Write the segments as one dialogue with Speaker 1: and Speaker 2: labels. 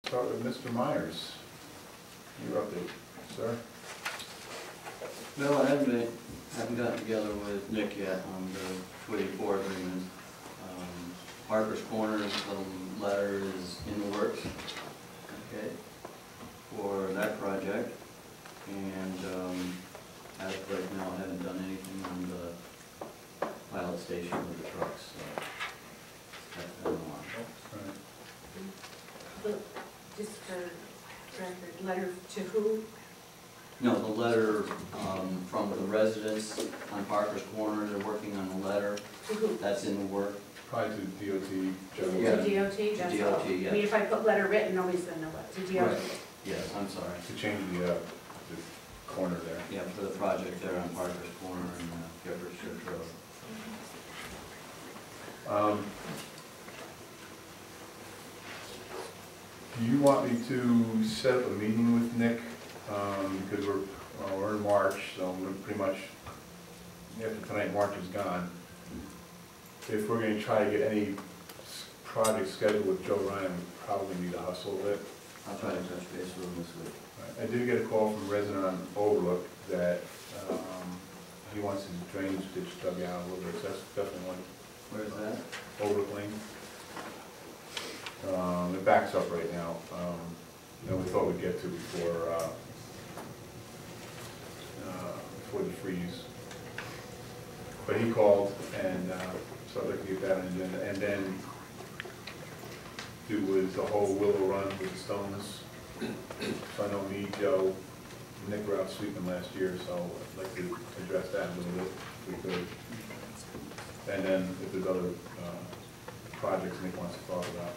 Speaker 1: start with Mr. Myers. You're up there, sir.
Speaker 2: No, I haven't gotten together with Nick yet on the 284 agreement. Harper's Corner, the letter is in the works, okay, for that project. And as of right now, I haven't done anything on the pilot station with the trucks, so that's been on.
Speaker 1: Right.
Speaker 3: Just for record, letter to who?
Speaker 2: No, the letter from the residents on Parker's Corner, they're working on the letter.
Speaker 3: To who?
Speaker 2: That's in the work.
Speaker 1: Probably to DOT, general.
Speaker 2: Yeah.
Speaker 3: To DOT, that's all.
Speaker 2: DOT, yeah.
Speaker 3: I mean, if I put letter written, nobody's gonna know what, to DOT.
Speaker 2: Right. Yes, I'm sorry.
Speaker 1: To change the corner there.
Speaker 2: Yeah, for the project there on Parker's Corner and Jeffers Church Road.
Speaker 1: Do you want me to set up a meeting with Nick? Because we're in March, so we're pretty much, after tonight, March is gone. If we're going to try to get any project scheduled with Joe Ryan, we probably need to hustle a bit.
Speaker 2: I'll try to touch base with him this week.
Speaker 1: I did get a call from a resident on Overlook that he wants his drainage ditch dug out a little bit. So that's definitely one.
Speaker 2: Where is that?
Speaker 1: Overlook Lane. It backs up right now. We thought we'd get to before the freeze. But he called, and so I'd like to get that on the agenda. And then do with the whole Willow Run with the stones. So I know me, Joe, Nick were out sweeping last year, so I'd like to address that a little bit if we could. And then if there's other projects Nick wants to talk about.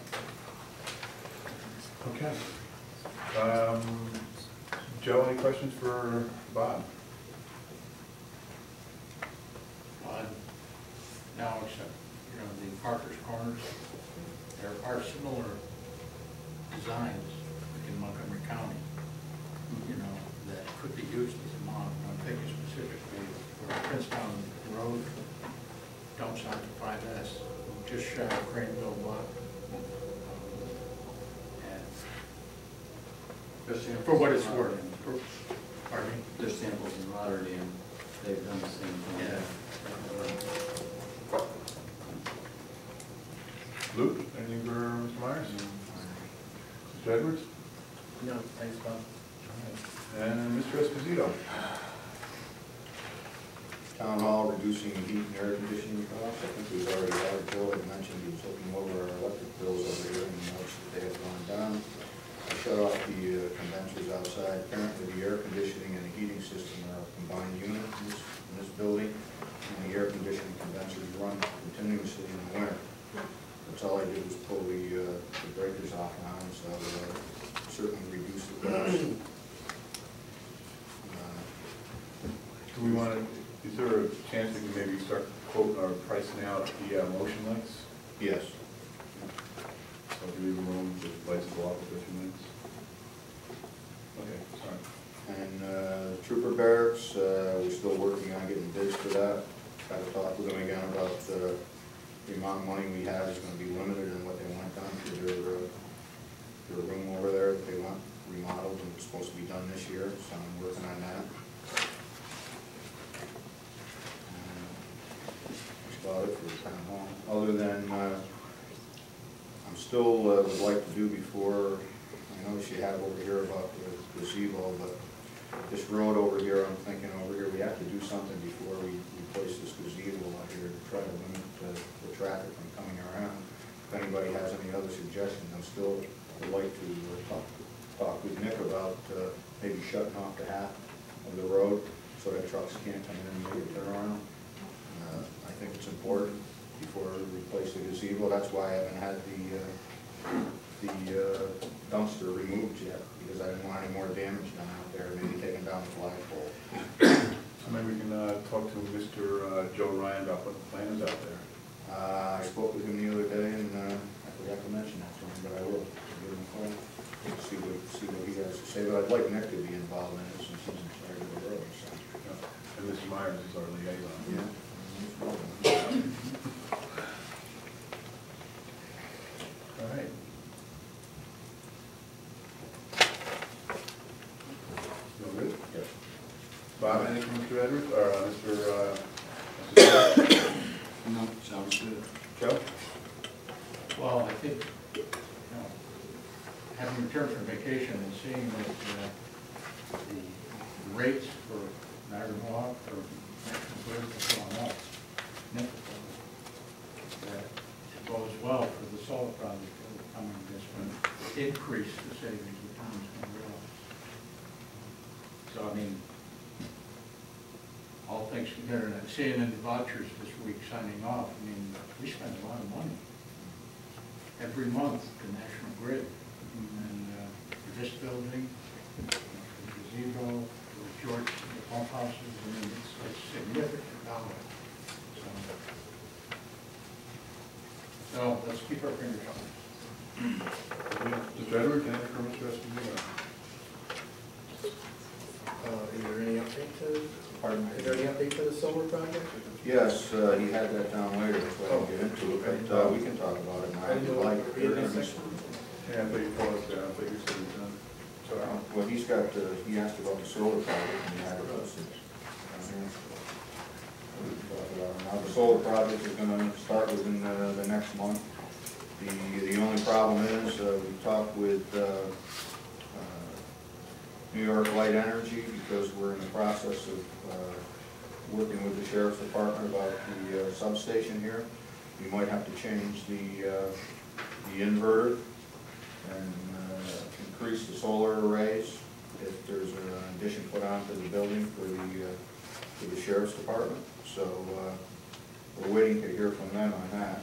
Speaker 1: Okay. Joe, any questions for Bob?
Speaker 4: Now, except, the Parker's Corners, there are similar designs in Montgomery County, that could be used as a model. I'm thinking specifically for Princetown Road, dumps onto 5S, just shy of Granville Block. And for what it's worth. Pardon me?
Speaker 2: There's samples in Rotterdam. They've done the same thing.
Speaker 4: Yeah.
Speaker 1: Luke, anything for Mr. Myers? Mr. Edwards?
Speaker 4: No, thanks, Bob.
Speaker 1: And Mr. Esposito?
Speaker 5: Town Hall reducing heat and air conditioning costs. I think we've already had, Joe had mentioned he was looking over our electric bills over here and notes that they have gone down. I shut off the condensers outside. Apparently the air conditioning and the heating system are a combined unit in this building. And the air conditioning condensers run continuously in the winter. That's all I did was pull the breakers off now, so certainly reduce the cost.
Speaker 1: Do we want to, is there a chance we can maybe start quoting or pricing out the motion lights?
Speaker 5: Yes.
Speaker 1: So do we leave the room, the lights go off for a few minutes? Okay, sorry.
Speaker 5: And Trooper Barracks, we're still working on getting bids for that. Got to talk with them again about the amount of money we have is going to be limited in what they want done for their room over there that they want remodeled, and it's supposed to be done this year, so I'm working on that. That's about it for the town hall. Other than, I'm still would like to do before, I noticed you have over here about the gazebo, but this road over here, I'm thinking over here, we have to do something before we replace this gazebo out here to try to limit the traffic from coming around. If anybody has any other suggestions, I'm still would like to talk with Nick about maybe shutting off the half of the road so that trucks can't come in and make a turn around. I think it's important before we replace the gazebo. That's why I haven't had the dumpster removed yet, because I didn't want any more damage done out there, maybe taking down the flagpole.
Speaker 1: So maybe we can talk to Mr. Joe Ryan about what the plan is out there.
Speaker 5: I spoke with him the other day, and I forgot to mention that to him, but I will give him a call, see what he has to say. But I'd like Nick to be involved in it since he's in charge of the road. So.
Speaker 1: Yeah. And Mr. Myers is our liaison.
Speaker 5: Yeah.
Speaker 1: All right. Bob, anything from Mr. Edwards, or Mr.
Speaker 2: No, sounds good.
Speaker 1: Joe?
Speaker 4: Well, I think, you know, having returned from vacation and seeing that the rates for Niagara Mohawk, for National Grid, have gone up significantly, that it bodes well for the solar project coming this one, increase the savings the town's going to realize. So, I mean, all things considered, and seeing in the vouchers this week signing off, I mean, we spend a lot of money every month to National Grid. And for this building, for the gazebo, for George, the pump houses, I mean, it's significant dollars. So let's keep our fingers on
Speaker 1: Mr. Edwards, anything from Mr. Esposito?
Speaker 6: Is there any update to,
Speaker 5: Pardon
Speaker 6: is there any update to the solar project?
Speaker 5: Yes, he had that down later, so I didn't get into it, but we can talk about it now if you'd like.
Speaker 1: Yeah, I thought you told us that, I thought you said it done. So,
Speaker 5: Well, he's got, he asked about the solar project and he had it listed. Now, the solar project is gonna start within the next month. The only problem is, we talked with New York Light Energy because we're in the process of working with the Sheriff's Department about the substation here. We might have to change the inverter and increase the solar arrays if there's an addition put onto the building for the Sheriff's Department. So we're waiting to hear from them on that,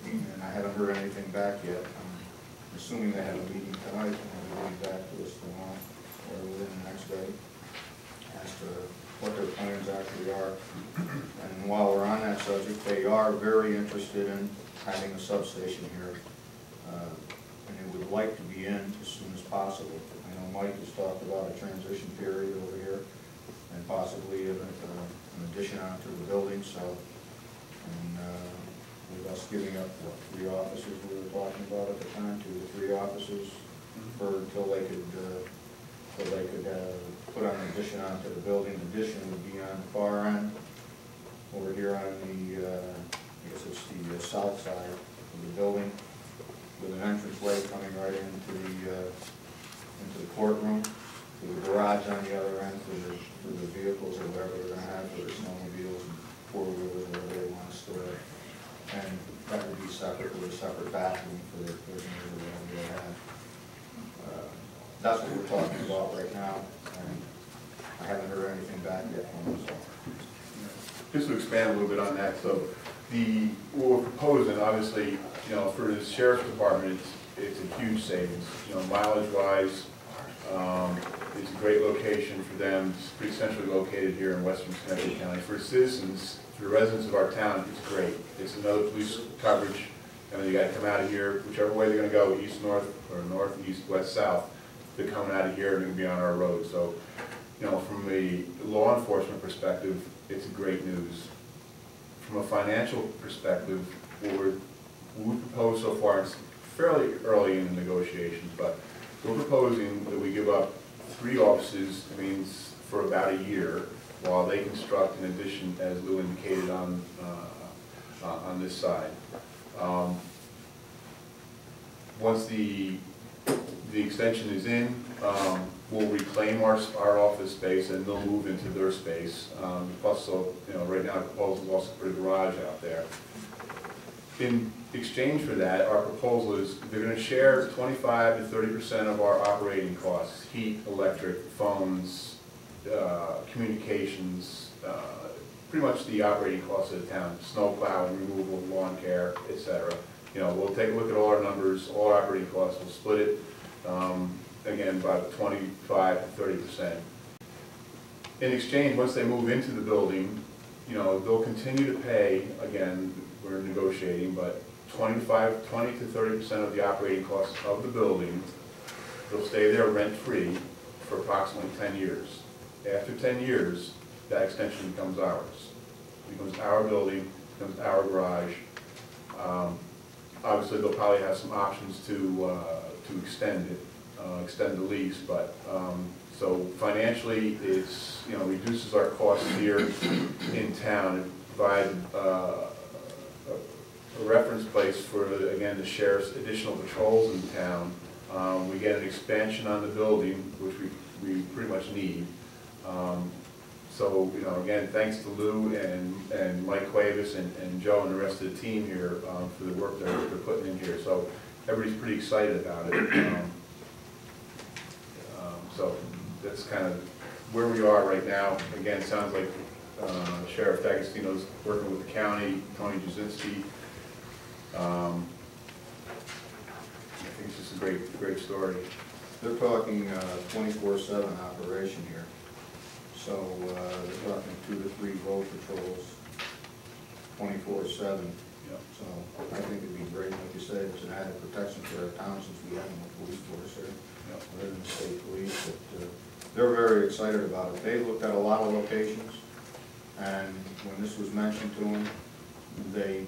Speaker 5: and I haven't heard anything back yet. I'm assuming they have a meeting tonight, and they'll be back to us tomorrow or within the next day as to what their plans actually are. And while we're on that subject, they are very interested in having a substation here, and they would like to be in as soon as possible. I know Mike has talked about a transition period over here and possibly an addition onto the building, so, and with us giving up, what, 3 offices we were talking about at the time, 2 to 3 offices, until they could put on an addition onto the building. The addition would be on the far end, over here on the, I guess it's the south side of the building, with an entranceway coming right into the courtroom, with a garage on the other end for the vehicles or whatever they're going to have, for the snowmobiles and 4-wheelers, whatever they want to store it. And that would be separate, with a separate bathroom for their prisoners or whatever they have. That's what we're talking about right now, and I haven't heard anything back yet from them. So.
Speaker 1: just to expand a little bit on that, so what we're proposing, obviously, you know, for the Sheriff's Department, it's a huge savings. You know, mileage-wise, it's a great location for them. It's pretty centrally located here in western Connecticut County. For citizens, for the residents of our town, it's great. It's another police coverage. I mean, you got to come out of here, whichever way they're going to go, east, north, or north, east, west, south. They're coming out of here and going to be on our road. So, you know, from a law enforcement perspective, it's great news. From a financial perspective, what we propose so far, it's fairly early in the negotiations, but we're proposing that we give up 3 offices, it means for about a year, while they construct an addition, as Lou indicated, on this side. Once the extension is in, we'll reclaim our office space and they'll move into their space. Plus, so, you know, right now the proposal is also for the garage out there. In exchange for that, our proposal is they're going to share 25 to 30% of our operating costs: heat, electric, phones, communications, pretty much the operating costs of the town, snow plowing, removal, lawn care, etc. You know, we'll take a look at all our numbers, all our operating costs, we'll split it, again, about 25 to 30%. In exchange, once they move into the building, you know, they'll continue to pay, again, we're negotiating, but 20 to 30% of the operating costs of the building. They'll stay there rent-free for approximately 10 years. After 10 years, that extension becomes ours. It becomes our building, becomes our garage. Obviously, they'll probably have some options to extend it extend the lease, but, so financially, it's, you know, reduces our costs here in town. It provides a reference place for, again, the sheriff's additional patrols in town. We get an expansion on the building, which we pretty much need. So, you know, again, thanks to Lou and Mike Cuevas and Joe and the rest of the team here for the work they're putting in here. So everybody's pretty excited about it. So that's kind of where we are right now. Again, it sounds like Sheriff D'Agostino's working with the county, Tony Jasinski. I think it's just a great story.
Speaker 5: They're talking 24/7 operation here. So they're talking 2 to 3 road patrols, 24/7.
Speaker 1: Yep.
Speaker 5: So I think it'd be great, like you said, it's an added protection for our town since we have no police force here,
Speaker 1: Yep.
Speaker 5: other than the state police. But they're very excited about it. They looked at a lot of locations, and when this was mentioned to them, they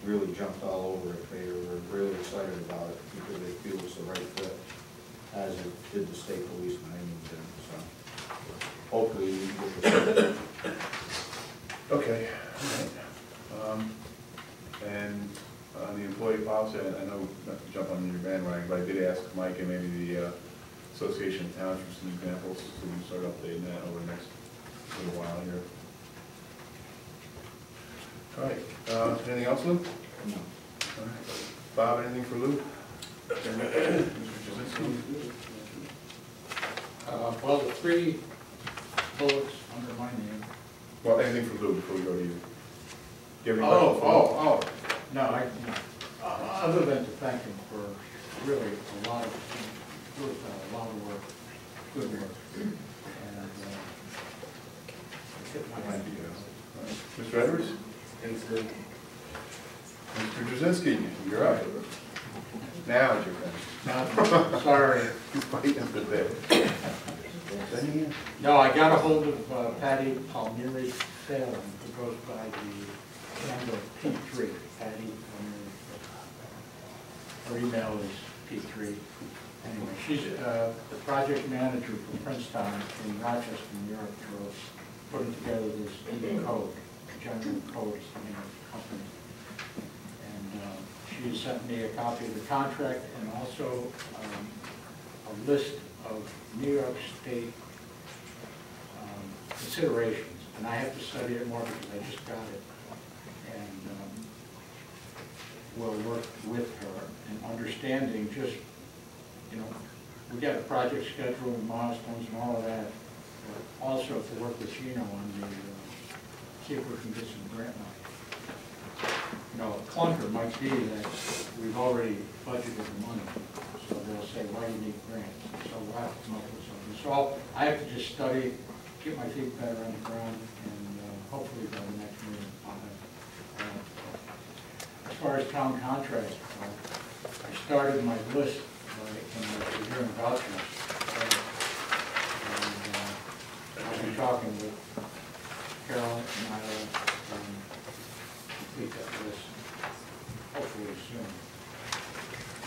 Speaker 5: really jumped all over it. They were really excited about it because they feel it's the right fit, as it did the state police when they moved in. So hopefully we can get this.
Speaker 1: Okay. All right. And on the employee policy, I know not to jump on your bandwagon, but I did ask Mike and maybe the Association of Towns for some examples, so we can start updating that over the next little while here. All right. Anything else, Lou?
Speaker 5: No.
Speaker 1: All right. Bob, anything for Lou? Mr. Jasinski?
Speaker 4: Well, the 3 bullets under my name.
Speaker 1: Well, anything for Lou before we go to you? Do you have any questions for Lou?
Speaker 4: No, other than to thank him for really a lot of work, good work. And hit my
Speaker 1: Thank
Speaker 4: hand.
Speaker 1: you. Mr. Edwards?
Speaker 6: Thanks, Lou.
Speaker 1: Mr. Jasinski, you're up. Now it's your turn.
Speaker 4: Sorry.
Speaker 1: He's fighting for that.
Speaker 4: No, I got a hold of Patty Palmieri Salem, who goes by the handle P3. Patty Palmieri. Her email is P3. Anyway, she's the project manager for Princetown in Rochester, New York, for putting together this new code. General code is the name of the company. And she sent me a copy of the contract and also a list of New York State considerations. And I have to study it more because I just got it. And we'll work with her in understanding just, you know, we got a project schedule and milestones and all of that. But also to work with Gino on the, see if we can get some grant money. You know, a clunker might be that we've already budgeted the money. So they'll say, why do you need grants? So we'll have to come up with something. So I have to just study, get my feet better on the ground, and hopefully by the next meeting I'll have. As far as town contracts, I started my list when I was reviewing vouchers. And I'll be talking with Carolyn and I will complete that list hopefully soon.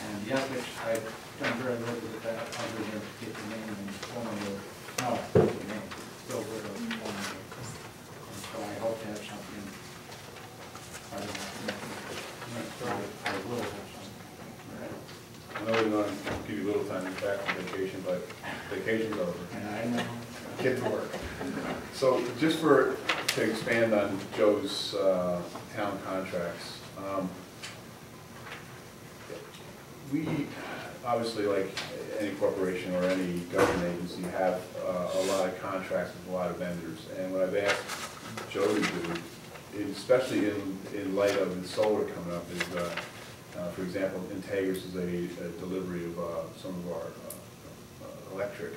Speaker 4: And the ethics, I've done very little with that other than to get the name and phone number. No, not the name, Bill Widow phone number. And so I hope to have something. I don't know. I will have something.
Speaker 1: I know we're going to give you a little time to get back from vacation, but vacation's over.
Speaker 4: And I know.
Speaker 1: Get to work. So just to expand on Joe's town contracts, we obviously, like any corporation or any government agency, have a lot of contracts with a lot of vendors. And what I've asked Joe to do, especially in light of the solar coming up, is, for example, Integris is a delivery of some of our electric.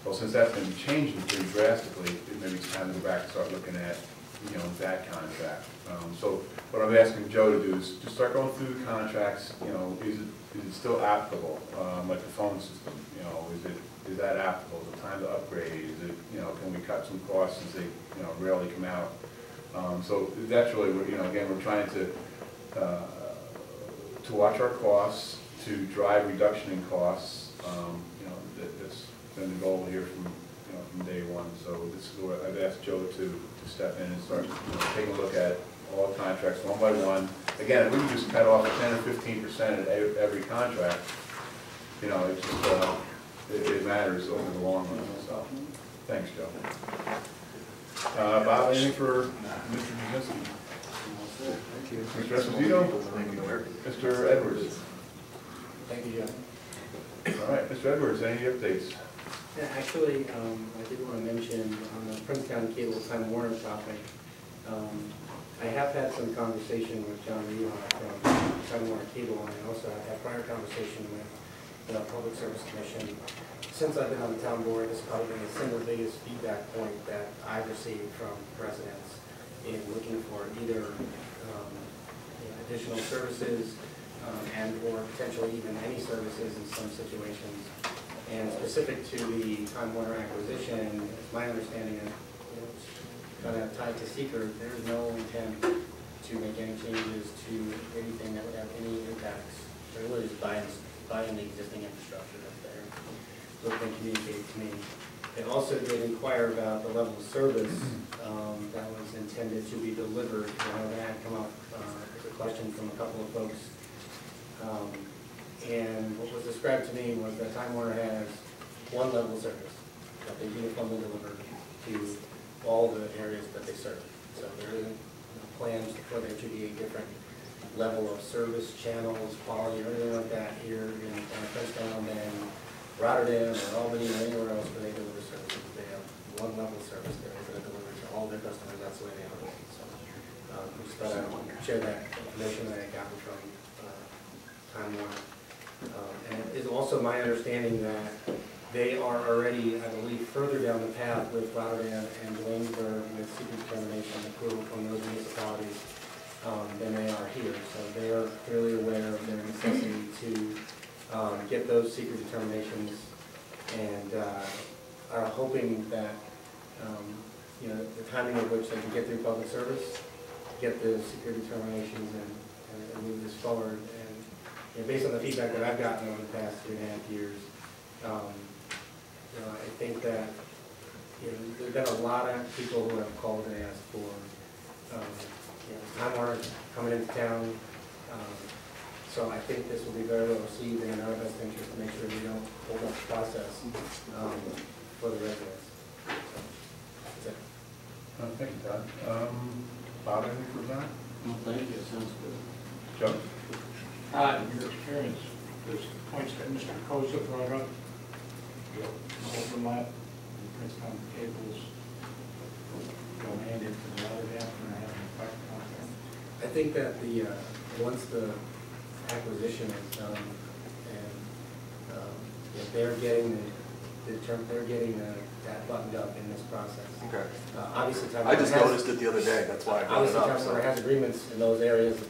Speaker 1: Well, since that's going to be changing pretty drastically, it maybe it's time to go back and start looking at, you know, that contract. So what I'm asking Joe to do is just start going through the contracts. You know, is it still applicable? Like the phone system, you know, is that applicable? Is it time to upgrade? Is it, you know, can we cut some costs since they, you know, rarely come out? So that's really what, you know, again, we're trying to watch our costs, to drive reduction in costs, You know, that's been the goal here from, you know, from day one. So this is where I've asked Joe to step in and start, you know, taking a look at all contracts one by one. Again, if we can just cut off 10 or 15% at every contract, you know, it just, it matters over the long run, so, thanks, Joe. Bob, anything for Mr. Jazinski?
Speaker 6: Thank you.
Speaker 1: Mr. Esposito? Mr. Edwards?
Speaker 6: Thank you, Joe.
Speaker 1: All right, Mr. Edwards, any updates?
Speaker 6: Yeah, actually, I did want to mention on the Princetown Cable Time Warner topic, I have had some conversation with John Rehart from Time Warner Cable, and I also had prior conversation with the Public Service Commission. Since I've been on the town board, this is probably the single biggest feedback point that I've received from residents in looking for either additional services and or potentially even any services in some situations. And specific to the Time Warner acquisition, it's my understanding that kind of tied to seeker, there is no intent to make any changes to anything that would have any impacts. They're really just buying the existing infrastructure that's there. So it's been communicated to me. They also did inquire about the level of service that was intended to be delivered. I know that had come up as a question from a couple of folks. And what was described to me was that Time Warner has one level of service that they uniformly deliver to all the areas that they serve. So there isn't plans for there to be a different level of service, channels, quality, or anything like that here in Princetown and Rotterdam or Albany or anywhere else where they deliver services. They have one level of service they're able to deliver to all their customers. That's the way they operate. So I just thought I'd share that information that I got from Time Warner. And it is also my understanding that they are already, I believe, further down the path with Rotterdam and Williamsburg with secret determination approval from those municipalities than they are here. So they are clearly aware of their necessity to get those secret determinations and are hoping that you know, the timing of which they can get through public service, get the secret determinations and move this forward. And you know, based on the feedback that I've gotten over the past 2.5 years, you know, I think that you know, there have been a lot of people who have called and asked for you know, Time Warner coming into town. So I think this will be very well received and in our best interest to make sure we don't hold up the process for the residents. So, that's it.
Speaker 1: Thank you, Todd. Bob, anything for John?
Speaker 2: Well, thank you, sounds good.
Speaker 1: Joe?
Speaker 4: In your experience, there's points that Mr. Koza brought up, the overlap, the Princetown cables going into the other half and have an effect on them.
Speaker 6: I think that the once the acquisition is done and if they're getting that buttoned up in this process.
Speaker 7: Okay.
Speaker 6: Obviously, Time
Speaker 7: I just
Speaker 6: Warner
Speaker 7: noticed it the other day, that's why I brought it
Speaker 6: obviously,
Speaker 7: up.
Speaker 6: Time Warner
Speaker 7: So.
Speaker 6: has agreements in those areas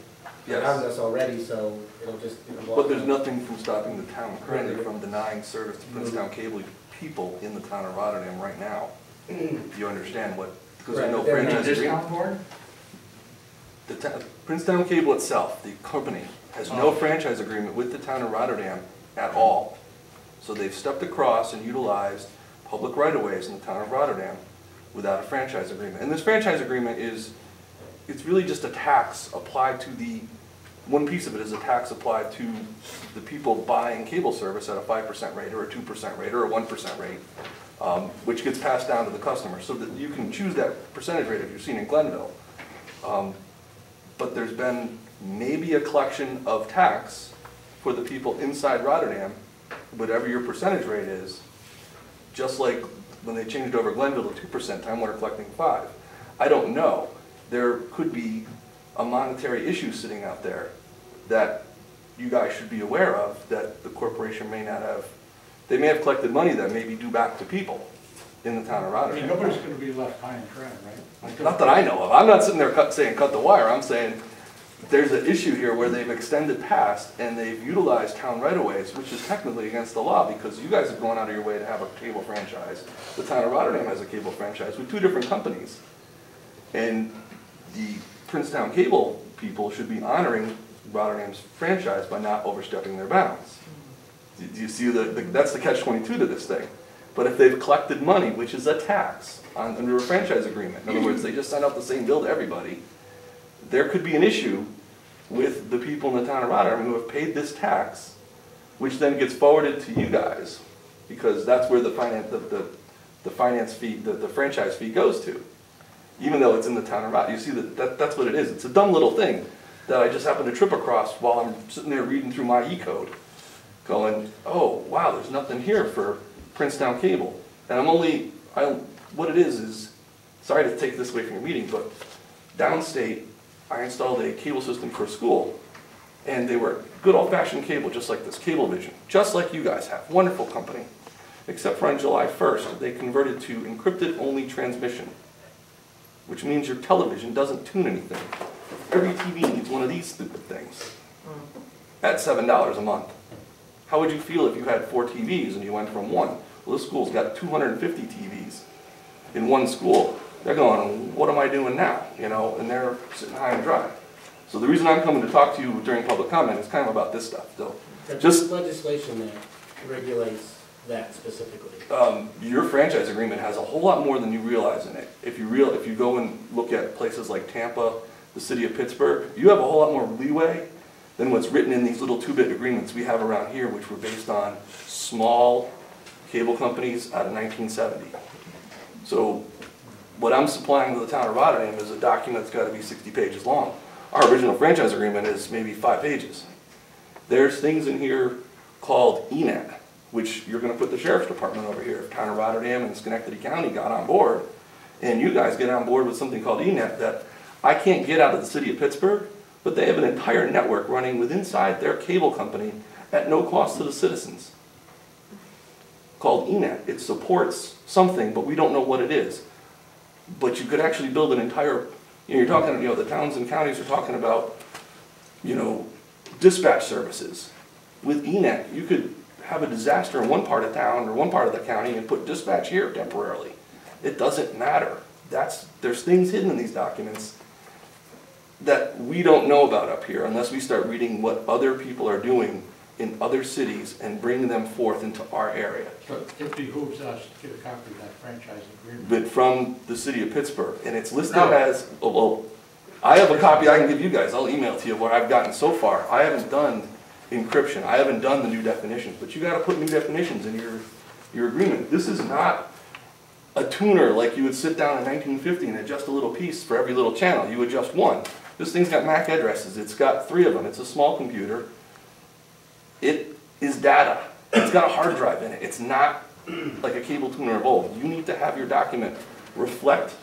Speaker 7: Yes.
Speaker 6: around us already, so it'll just.
Speaker 7: But there's nothing from stopping the town currently from denying service to Princetown cable people in the town of Rotterdam right now. You understand what, because there's no
Speaker 6: Right, but they're not
Speaker 7: franchise agreement.
Speaker 4: Discount board?
Speaker 7: The Princetown Cable itself, the company, has no franchise agreement with the town of Rotterdam at all. So they've stepped across and utilized public right-of-ways in the town of Rotterdam without a franchise agreement. And this franchise agreement is, it's really just a tax applied to the, one piece of it is a tax applied to the people buying cable service at a 5% rate or a 2% rate or a 1% rate, which gets passed down to the customer. So that you can choose that percentage rate if you've seen in Glenville. But there's been maybe a collection of tax for the people inside Rotterdam, whatever your percentage rate is, just like when they changed over Glenville to 2%, Time Warner collecting 5%. I don't know. There could be a monetary issue sitting out there that you guys should be aware of that the corporation may not have. They may have collected money that may be due back to people in the town of
Speaker 4: I mean,
Speaker 7: Rotterdam.
Speaker 4: nobody's gonna be left high and dry, right?
Speaker 7: Not that I know of. I'm not sitting there saying cut the wire. I'm saying there's an issue here where they've extended past and they've utilized town right-of-ways, which is technically against the law because you guys have gone out of your way to have a cable franchise. The town of Rotterdam has a cable franchise with 2 different companies. And the Princetown Cable people should be honoring Rotterdam's franchise by not overstepping their bounds. Do you see that's the catch-22 to this thing. But if they've collected money, which is a tax under a franchise agreement, in other words, they just send out the same bill to everybody, there could be an issue with the people in the town of Rotterdam who have paid this tax, which then gets forwarded to you guys, because that's where the finance fee, the franchise fee goes to, even though it's in the town of Rotterdam. You see that's what it is. It's a dumb little thing that I just happened to trip across while I'm sitting there reading through my E-code, going, oh, wow, there's nothing here for Princetown Cable. And what it is, sorry to take this away from your meeting, but downstate, I installed a cable system for a school, and they were good old-fashioned cable, just like this, Cablevision, just like you guys have, wonderful company. Except for on July 1st, they converted to encrypted-only transmission, which means your television doesn't tune anything. Every TV needs one of these stupid things at $7 a month. How would you feel if you had 4 TVs and you went from 1? Well, this school's got 250 TVs in one school. They're going, what am I doing now? You know, and they're sitting high and dry. So the reason I'm coming to talk to you during public comment is kind of about this stuff. So,
Speaker 6: There's legislation that regulates that specifically.
Speaker 7: Your franchise agreement has a whole lot more than you realize in it. If you go and look at places like Tampa, the city of Pittsburgh, you have a whole lot more leeway than what's written in these little 2-bit agreements we have around here, which were based on small cable companies out of 1970. So what I'm supplying to the town of Rotterdam is a document that's got to be 60 pages long. Our original franchise agreement is maybe 5 pages. There's things in here called ENET, which you're going to put the sheriff's department over here. If town of Rotterdam and Schenectady County got on board, and you guys get on board with something called ENET that I can't get out of the city of Pittsburgh, but they have an entire network running within inside their cable company at no cost to the citizens, called ENET. It supports something, but we don't know what it is. But you could actually build an entire, you're talking, the towns and counties are talking about, dispatch services. With ENET, you could have a disaster in one part of town or one part of the county and put dispatch here temporarily. It doesn't matter. There's things hidden in these documents that we don't know about up here unless we start reading what other people are doing in other cities and bringing them forth into our area.
Speaker 4: So it behooves us to get a copy of that franchise agreement.
Speaker 7: But from the city of Pittsburgh, and it's listed as, well, I have a copy I can give you guys. I'll email it to you where I've gotten so far. I haven't done encryption. I haven't done the new definitions, but you got to put new definitions in your agreement. This is not a tuner like you would sit down in 1950 and adjust a little piece for every little channel. You adjust one. This thing's got MAC addresses. It's got 3 of them. It's a small computer. It is data. It's got a hard drive in it. It's not like a cable tuner of old. You need to have your document reflect